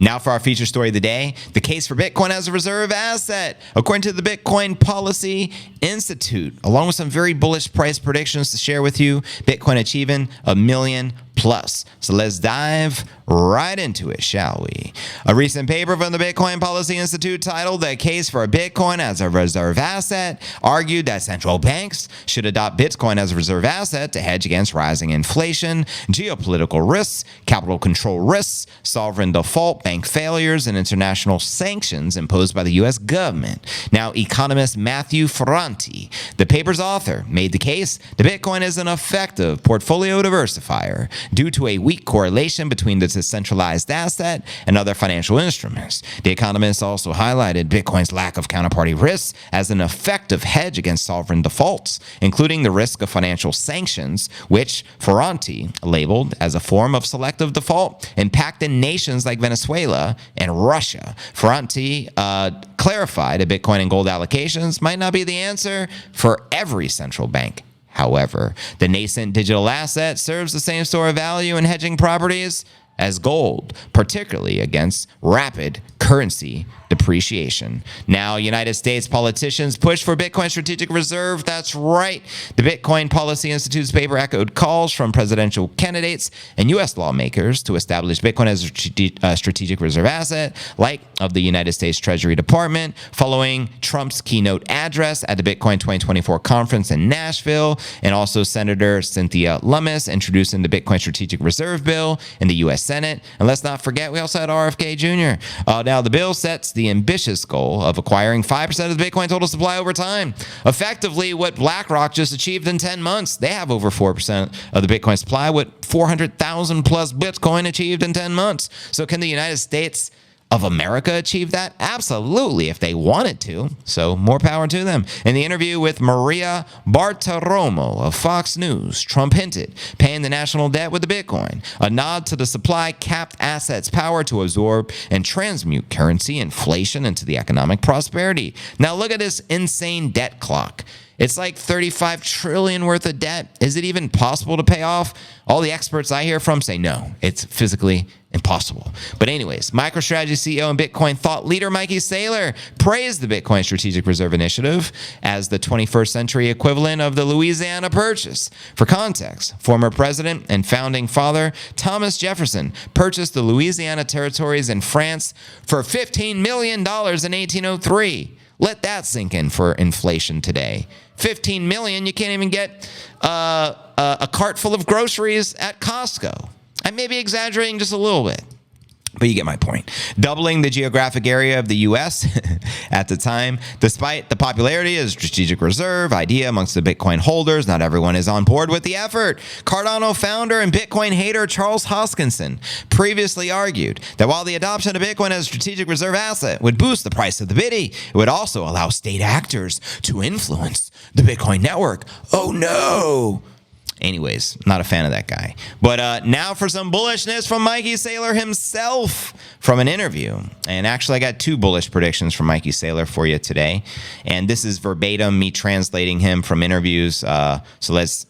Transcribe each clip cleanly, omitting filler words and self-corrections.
Now for our feature story of the day, the case for Bitcoin as a reserve asset. According to the Bitcoin Policy Institute, along with some very bullish price predictions to share with you, Bitcoin achieving $1 million plus. So let's dive right into it, shall we? A recent paper from the Bitcoin Policy Institute titled "The Case for Bitcoin as a Reserve Asset" argued that central banks should adopt Bitcoin as a reserve asset to hedge against rising inflation, geopolitical risks, capital control risks, sovereign default, bank failures, and international sanctions imposed by the U.S. government. Now, economist Matthew Ferranti, the paper's author, made the case that Bitcoin is an effective portfolio diversifier due to a weak correlation between the decentralized asset and other financial instruments. The economist also highlighted Bitcoin's lack of counterparty risks as an effective hedge against sovereign defaults, including the risk of financial sanctions, which Ferranti labeled as a form of selective default impacting nations like Venezuela and Russia. Ferranti clarified that Bitcoin and gold allocations might not be the answer for every central bank. However, the nascent digital asset serves the same store of value and hedging properties as gold, particularly against rapid currency depreciation. Now, United States politicians push for Bitcoin strategic reserve. That's right. The Bitcoin Policy Institute's paper echoed calls from presidential candidates and U.S. lawmakers to establish Bitcoin as a strategic reserve asset, like of the United States Treasury Department, following Trump's keynote address at the Bitcoin 2024 conference in Nashville, and also Senator Cynthia Lummis introducing the Bitcoin strategic reserve bill in the U.S. Senate. And let's not forget, we also had RFK Jr. Now, the bill sets the ambitious goal of acquiring 5% of the Bitcoin total supply over time. Effectively, what BlackRock just achieved in 10 months. They have over 4% of the Bitcoin supply with 400,000 plus Bitcoin achieved in 10 months. So can the United States of America achieve that? Absolutely, if they wanted to. So more power to them. In the interview with Maria Bartiromo of Fox News, Trump hinted paying the national debt with the Bitcoin, a nod to the supply-capped assets' power to absorb and transmute currency inflation into the economic prosperity. Now look at this insane debt clock. It's like 35 trillion worth of debt. Is it even possible to pay off? All the experts I hear from say no, it's physically impossible. But anyways, MicroStrategy CEO and Bitcoin thought leader Mikey Saylor praised the Bitcoin Strategic Reserve Initiative as the 21st century equivalent of the Louisiana Purchase. For context, former president and founding father Thomas Jefferson purchased the Louisiana territories in France for $15 million in 1803. Let that sink in for inflation today. 15 million, you can't even get a cart full of groceries at Costco. I may be exaggerating just a little bit, but you get my point. Doubling the geographic area of the U.S. at the time, despite the popularity of the strategic reserve idea amongst the Bitcoin holders, not everyone is on board with the effort. Cardano founder and Bitcoin hater Charles Hoskinson previously argued that while the adoption of Bitcoin as a strategic reserve asset would boost the price of the Bitty, it would also allow state actors to influence the Bitcoin network. Oh no! Anyways, not a fan of that guy. But now for some bullishness from Mikey Saylor himself from an interview. And actually, I got two bullish predictions from Mikey Saylor for you today. And this is verbatim, me translating him from interviews. So let's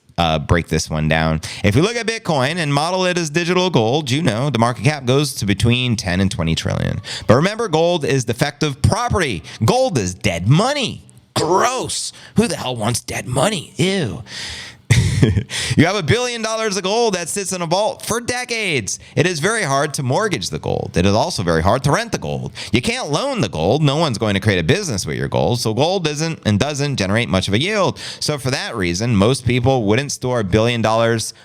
break this one down. If we look at Bitcoin and model it as digital gold, you know, the market cap goes to between 10 and 20 trillion. But remember, gold is defective property. Gold is dead money. Gross. Who the hell wants dead money? Ew. You have $1 billion of gold that sits in a vault for decades. It is very hard to mortgage the gold. It is also very hard to rent the gold. You can't loan the gold. No one's going to create a business with your gold. So gold doesn't generate much of a yield. So for that reason, most people wouldn't store $1 billion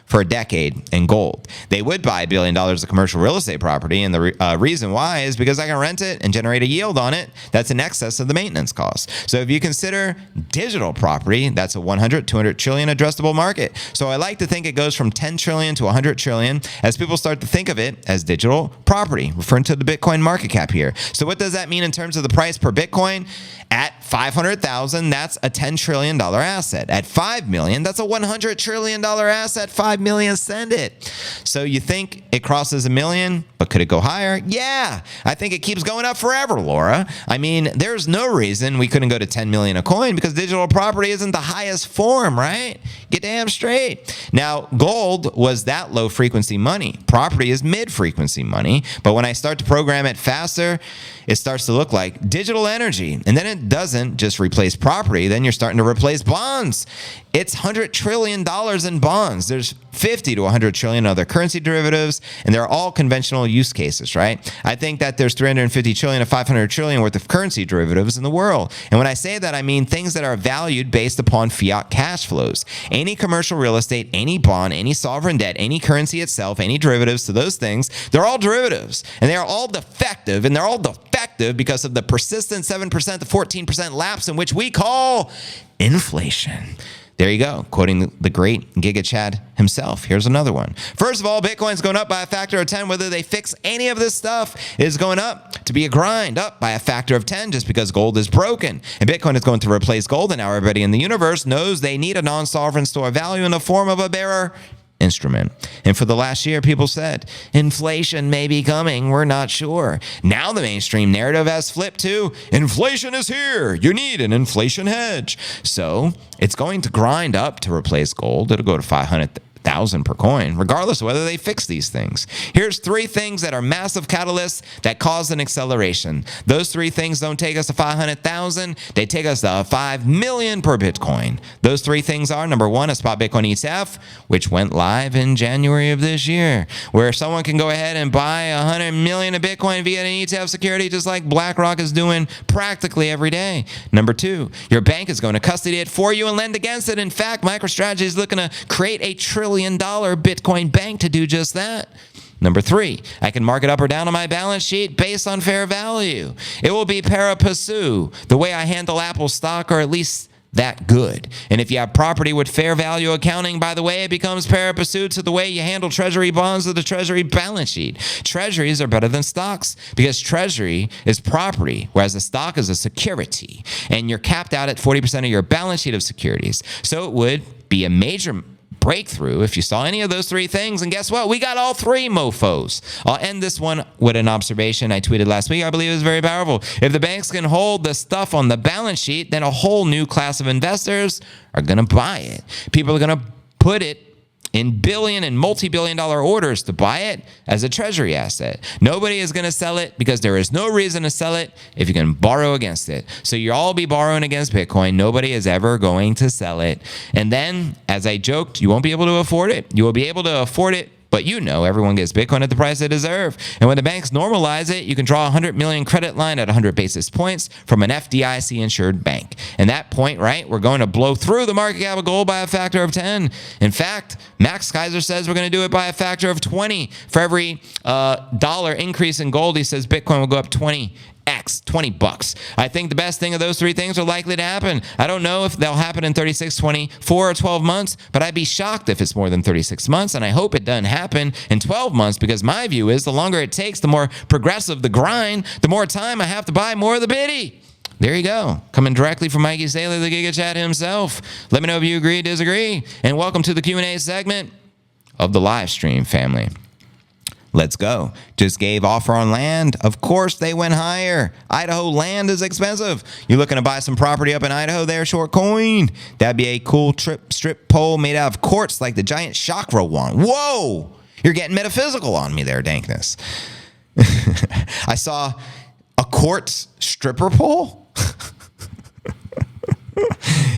for a decade in gold. They would buy $1 billion of commercial real estate property. And the reason why is because I can rent it and generate a yield on it that's in excess of the maintenance cost. So if you consider digital property, that's a 100, 200 trillion addressable market. So I like to think it goes from 10 trillion to 100 trillion as people start to think of it as digital property, referring to the Bitcoin market cap here. So what does that mean in terms of the price per Bitcoin? At 500,000, that's a $10 trillion asset. At 5 million, that's a $100 trillion asset. 5 million, send it. So you think it crosses $1 million, but could it go higher? Yeah, I think it keeps going up forever, Laura. I mean, there's no reason we couldn't go to 10 million a coin because digital property isn't the highest form, right? Get damn straight. Now, gold was that low frequency money. Property is mid frequency money. But when I start to program it faster, it starts to look like digital energy. And then it doesn't just replace property. Then you're starting to replace bonds. It's $100 trillion in bonds. There's 50 to 100 trillion other currency derivatives, and they're all conventional use cases, right? I think that there's 350 trillion to 500 trillion worth of currency derivatives in the world. And when I say that, I mean things that are valued based upon fiat cash flows. Any commercial real estate, any bond, any sovereign debt, any currency itself, any derivatives to those things, they're all derivatives. And they are all defective, and they're all defective because of the persistent 7% to 14% lapse in which we call inflation. There you go, quoting the great Giga Chad himself. Here's another one. First of all, Bitcoin's going up by a factor of 10. Whether they fix any of this stuff is going up to be a grind, up by a factor of 10 just because gold is broken. And Bitcoin is going to replace gold, and now everybody in the universe knows they need a non-sovereign store of value in the form of a bearer instrument. And for the last year, people said, inflation may be coming, we're not sure. Now the mainstream narrative has flipped to, inflation is here, you need an inflation hedge. So it's going to grind up to replace gold. It'll go to 500,000 per coin, regardless of whether they fix these things. Here's three things that are massive catalysts that cause an acceleration. Those three things don't take us to 500,000. They take us to 5 million per Bitcoin. Those three things are, number one, a spot Bitcoin ETF, which went live in January of this year, where someone can go ahead and buy 100 million of Bitcoin via an ETF security, just like BlackRock is doing practically every day. Number two, your bank is going to custody it for you and lend against it. In fact, MicroStrategy is looking to create a $1 trillion Bitcoin bank to do just that. Number three, I can mark it up or down on my balance sheet based on fair value. It will be pari passu, the way I handle Apple stock, or at least that good. And if you have property with fair value accounting, by the way, it becomes pari passu to the way you handle treasury bonds or the treasury balance sheet. Treasuries are better than stocks because treasury is property, whereas a stock is a security. And you're capped out at 40% of your balance sheet of securities. So it would be a major breakthrough if you saw any of those three things. And guess what? We got all three mofos. I'll end this one with an observation I tweeted last week. I believe it was very powerful. If the banks can hold the stuff on the balance sheet, then a whole new class of investors are going to buy it. People are going to put it in billion and multi-billion dollar orders to buy it as a treasury asset. Nobody is going to sell it because there is no reason to sell it if you can borrow against it. So you'll all be borrowing against Bitcoin. Nobody is ever going to sell it. And then, as I joked, you won't be able to afford it. You will be able to afford it, but you know everyone gets Bitcoin at the price they deserve. And when the banks normalize it, you can draw a 100 million credit line at 100 basis points from an FDIC-insured bank. And that point, right, we're going to blow through the market cap of gold by a factor of 10. In fact, Max Kaiser says we're going to do it by a factor of 20. For every dollar increase in gold, he says Bitcoin will go up 20 $20. I think the best thing of those three things are likely to happen. I don't know if they'll happen in 36, 24, or 12 months, but I'd be shocked if it's more than 36 months, and I hope it doesn't happen in 12 months because my view is the longer it takes, the more progressive the grind, the more time I have to buy more of the biddy. There you go. Coming directly from Mikey Saylor, the Giga Chad himself. Let me know if you agree, disagree, and welcome to the Q&A segment of the live stream family. Let's go. Just gave offer on land. Of course, they went higher. Idaho land is expensive. You looking to buy some property up in Idaho there, short coin? That'd be a cool strip pole made out of quartz like the giant chakra one. Whoa! You're getting metaphysical on me there, Dankness. I saw a quartz stripper pole.